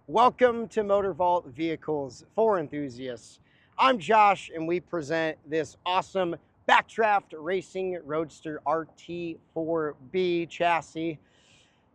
Welcome to Motor Vault Vehicles for Enthusiasts. I'm Josh, and we present this awesome Backdraft Racing Roadster RT4B chassis.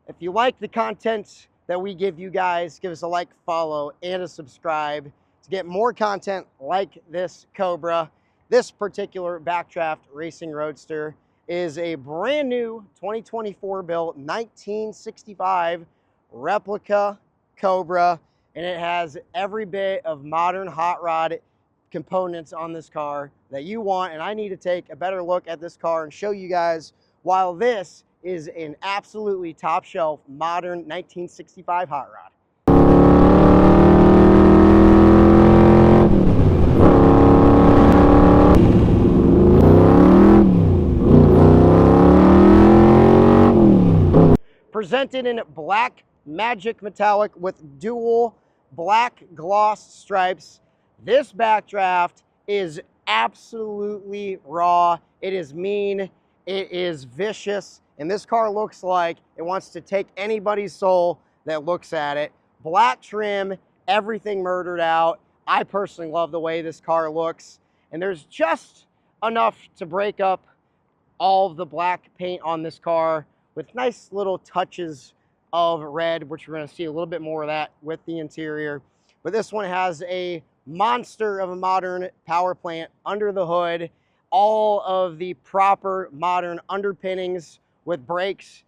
If you like the content that we give you guys, give us a like, follow, and a subscribe to get more content like this Cobra. This particular Backdraft Racing Roadster is a brand new 2024 built 1965 Replica Cobra, and it has every bit of modern hot rod components on this car that you want. And I need to take a better look at this car and show you guys while this is an absolutely top shelf modern 1965 hot rod. Presented in black magic metallic with dual black gloss stripes, this Backdraft is absolutely raw. It is mean, it is vicious, and this car looks like it wants to take anybody's soul that looks at it. Black trim, everything murdered out. I personally love the way this car looks, and there's just enough to break up all of the black paint on this car with nice little touches of red, which we're going to see a little bit more of that with the interior. But this one has a monster of a modern power plant under the hood, all of the proper modern underpinnings with brakes,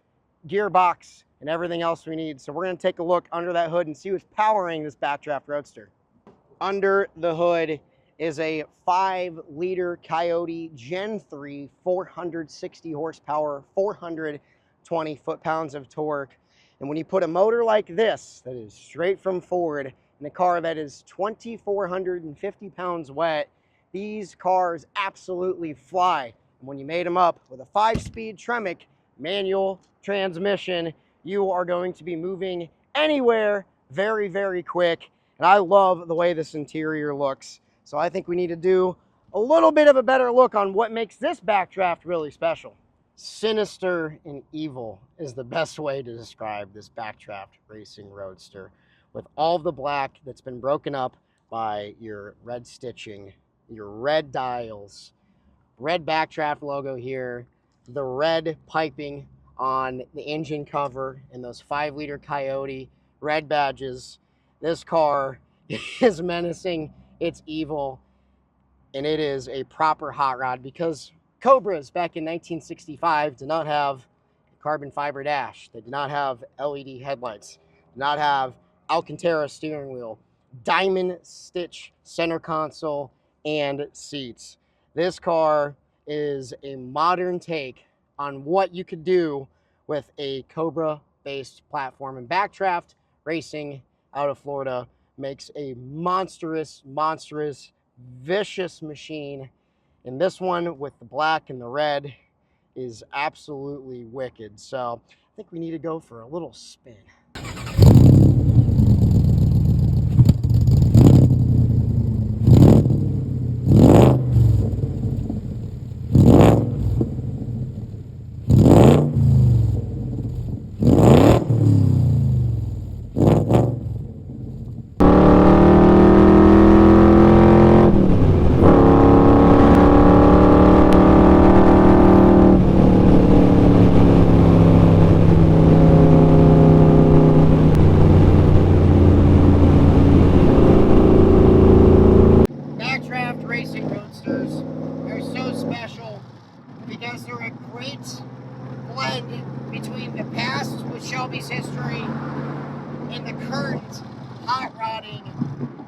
gearbox, and everything else we need. So we're going to take a look under that hood and see what's powering this Backdraft Roadster. Under the hood is a 5-liter Coyote Gen 3, 460 horsepower, 420 foot-pounds of torque. And when you put a motor like this, that is straight from Ford, in a car that is 2,450 pounds wet, these cars absolutely fly. And when you made them up with a 5-speed Tremec manual transmission, you are going to be moving anywhere very, very quick. And I love the way this interior looks. So I think we need to do a little bit of a better look on what makes this Backdraft really special. Sinister and evil is the best way to describe this Backdraft Racing Roadster, with all the black that's been broken up by your red stitching, your red dials, red Backdraft logo here, the red piping on the engine cover, and those 5-liter Coyote red badges. This car is menacing, it's evil, and it is a proper hot rod, because Cobras back in 1965 did not have a carbon fiber dash. They did not have LED headlights, did not have Alcantara steering wheel, diamond stitch center console, and seats. This car is a modern take on what you could do with a Cobra-based platform. And Backdraft Racing out of Florida makes a monstrous, vicious machine. And this one with the black and the red is absolutely wicked. So I think we need to go for a little spin. Racing Roadsters are so special because they're a great blend between the past with Shelby's history and the current hot rodding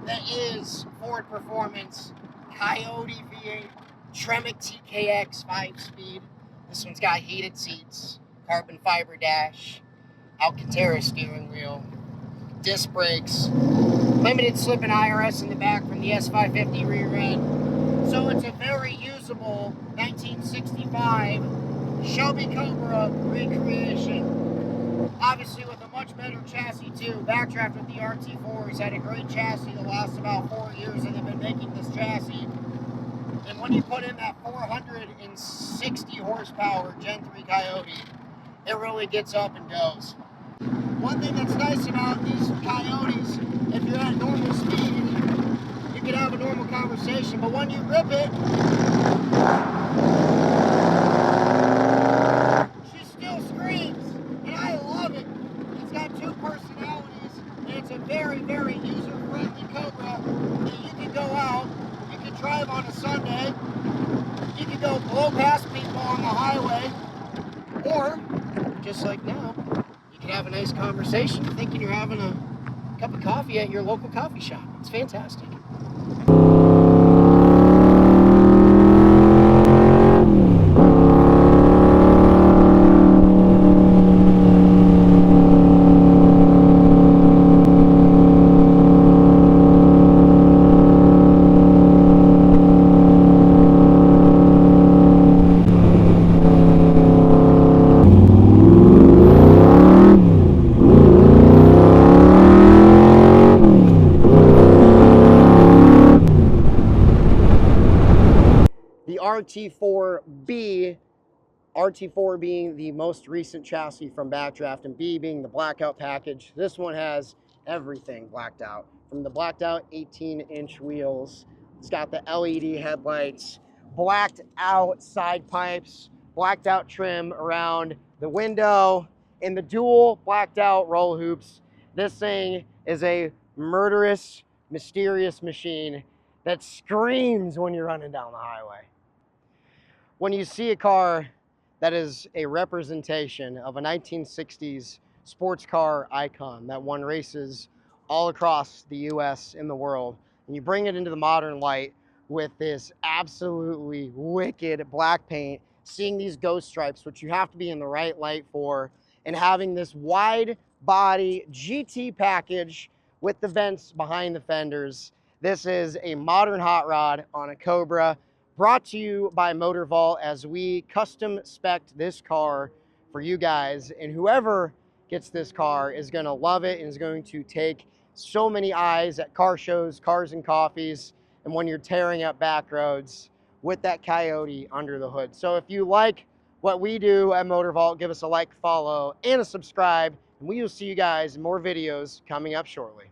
that is Ford Performance, Coyote V8, Tremec TKX 5-speed. This one's got heated seats, carbon fiber dash, Alcantara steering wheel, disc brakes, limited slip and IRS in the back from the S550 rear end. So it's a very usable 1965 Shelby Cobra recreation. Obviously with a much better chassis too. Backdraft with the RT4 has had a great chassis that lasts about 4 years, and they've been making this chassis. And when you put in that 460 horsepower Gen 3 Coyote, it really gets up and goes. One thing that's nice about these Coyotes conversation, but when you rip it, she still screams, and I love it. It's got two personalities, and it's a very, very user-friendly Cobra that you can go out, you can drive on a Sunday, you can go blow past people on the highway, or, just like now, you can have a nice conversation thinking you're having a cup of coffee at your local coffee shop. It's fantastic. The RT4B, RT4 being the most recent chassis from Backdraft, and B being the blackout package. This one has everything blacked out. From the blacked out 18-inch wheels, it's got the LED headlights, blacked out side pipes, blacked out trim around the window, and the dual blacked out roll hoops. This thing is a murderous, mysterious machine that screams when you're running down the highway. When you see a car that is a representation of a 1960s sports car icon that won races all across the US and the world, and you bring it into the modern light with this absolutely wicked black paint, seeing these ghost stripes, which you have to be in the right light for, and having this wide body GT package with the vents behind the fenders, this is a modern hot rod on a Cobra, brought to you by Motor Vault as we custom spec'd this car for you guys, and whoever gets this car is gonna love it and is going to take so many eyes at car shows, cars and coffees, and when you're tearing up back roads with that Coyote under the hood. So if you like what we do at Motor Vault, give us a like, follow, and a subscribe, and we will see you guys in more videos coming up shortly.